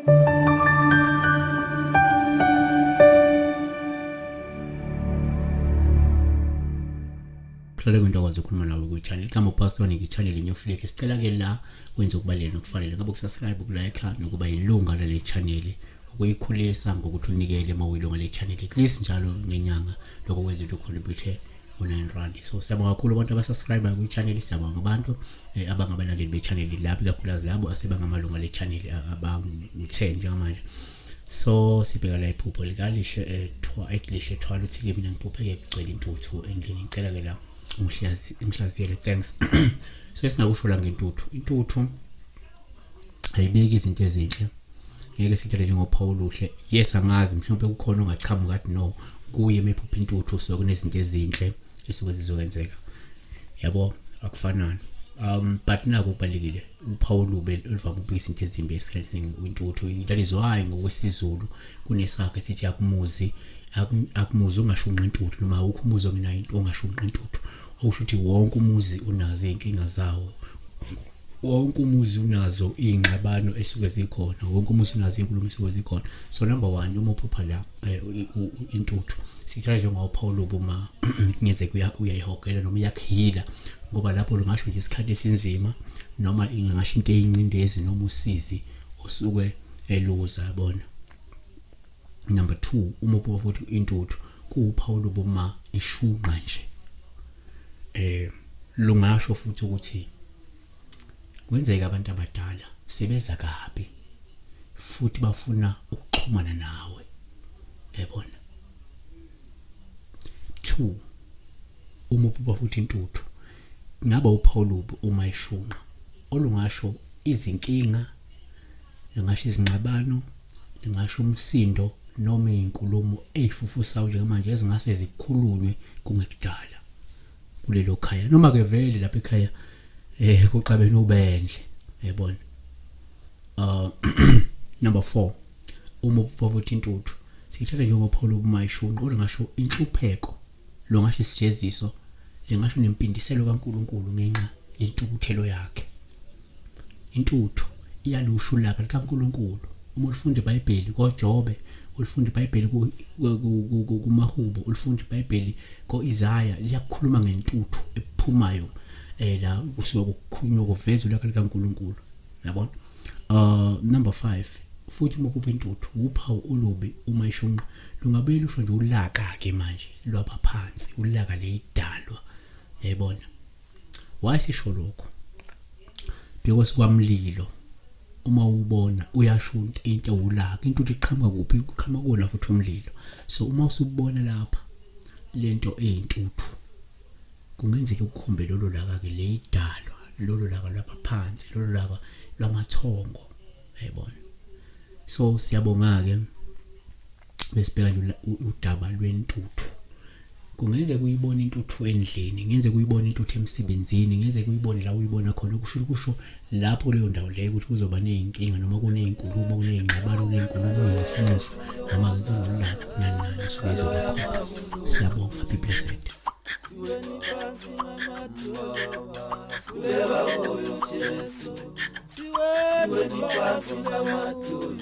Hlale kwento akwazi ukukhuluma nawe ku-channel kama upastor ngi-channel inyoflake sicela ke la wenza ukubaleka nokufanele ngabe ukusubscribe ukulike nokuba yilunga lale channel ukuyikhulisa ngokuthi unikele mawuyilunga le channel please njalo ngenyanga lokho kwenza ukuthi ucontribute u9 so siyabonga kakhulu abantu abasubscribe ku-channel siyabonga abantu abangabalandeli be-channel lapho kakhulukazi labo asebangamalunga le channel abangu-10 njengamanje so sibheka la iphupho likalihle lihle thwala uthi ke mina ngiphupheke kugcwele intuthu endlini ngicela ke la umhlaziyele thanks so esingakusho la intuthu ayibeki izinto ezinhle ngeke sithele njengoPaul uhle yes angazi mhlawumbe kukhona ongachamuka kathi no kuye emephupha intuthu so kunezinto ezinhle esuke zizokwenzeka yabo akufanani but naku kubalekile uPaul ubelivama ukubika izinto ezimbi esikhathini intuthu intalizwayo ngokwesizulu kunesakhe sithi akumuzi ungashunqa intuthu noma ukumuzi ongenayo into ongashunqa intuthu okusho ukuthi wonke umuzi unazo inkinga zawo wonke umuzi unazo ingxabano esuke zikhona wonke umuzi unazo inkulumo esuke zikhona so number 1 uma uphupha la intuthu sithatha njengoPaul ubuma ngeze uyayihogela noma uyakhila ngoba lapho lungasho nje isikhathi esinzima noma ingasho into eyincindezi noma usizi osuke eluza yabona number 2 uma uphupha futhi intuthu kuPaul ubuma ishunqa nje lungasho futhi ukuthi kwenzeka abantu abadala sebeza kabi futhi bafuna ukuxhumana nawe yabona 2 uma uphupha futhi intuthu ngaba uPaul uma ishunqa olungasho izinkinga lungasho izingxabano lungasho umsindo noma inkulumo ezifufusayo njengamanje ezingase zikhulunywe kungekudala kulelo khaya noma ke vele lapha ekhaya kuxabene ubendle yabona number 4 uma uphupha futhi intuthu sithatha njengoPaul uma ishunqa olungasho inhlupheko longasho isijeziso njengasho nempindiselo kaNkuluNkulu ngenxa yentukuthelo yakhe intuthu iyalusho ulaka likaNkuluNkulu uma ufunda iBhayibheli koJobe ulifunda iBhayibheli kuMahubo ulifunda iBhayibheli koIsaya liyakhuluma ngentuthu ephumayo la kusuka kukhulunywa kuveza ulaka likaNkuluNkulu yabona number 5 futhi uma uphupha intuthu uphawu olubi uma ishunqa lungabe lusho nje ulaka ke manje lwapha phansi ulaka leyidalwa yayibona wayisisho lokho because kwamlilo uma ubona uyashunta into ulaka intuthu iqhamuka kuphi iqhamuka kona futhi umlilo so uma usubona lapha lento eyintuthu kungenzeka ukukhombe lolo laka ke leyidalwa lolo laka lapha phansi lolo laka lwamathongo yayibona so siyabonga ke besibheka nje udaba lwentuthu kungenzeka kuyibona intuthu endlini ngenze kuyibona intuthu emsebenzini ngenze kuyibona la uyibona khona kusho lapho leyo ndawo leyo ukuthi kuzoba nezinkinga noma kunezinkulumo kunezingxabano kunezinkulumo ngisho noma kunolaka nani suke izoba khona siyabonga be blessed siweni phansi lematulu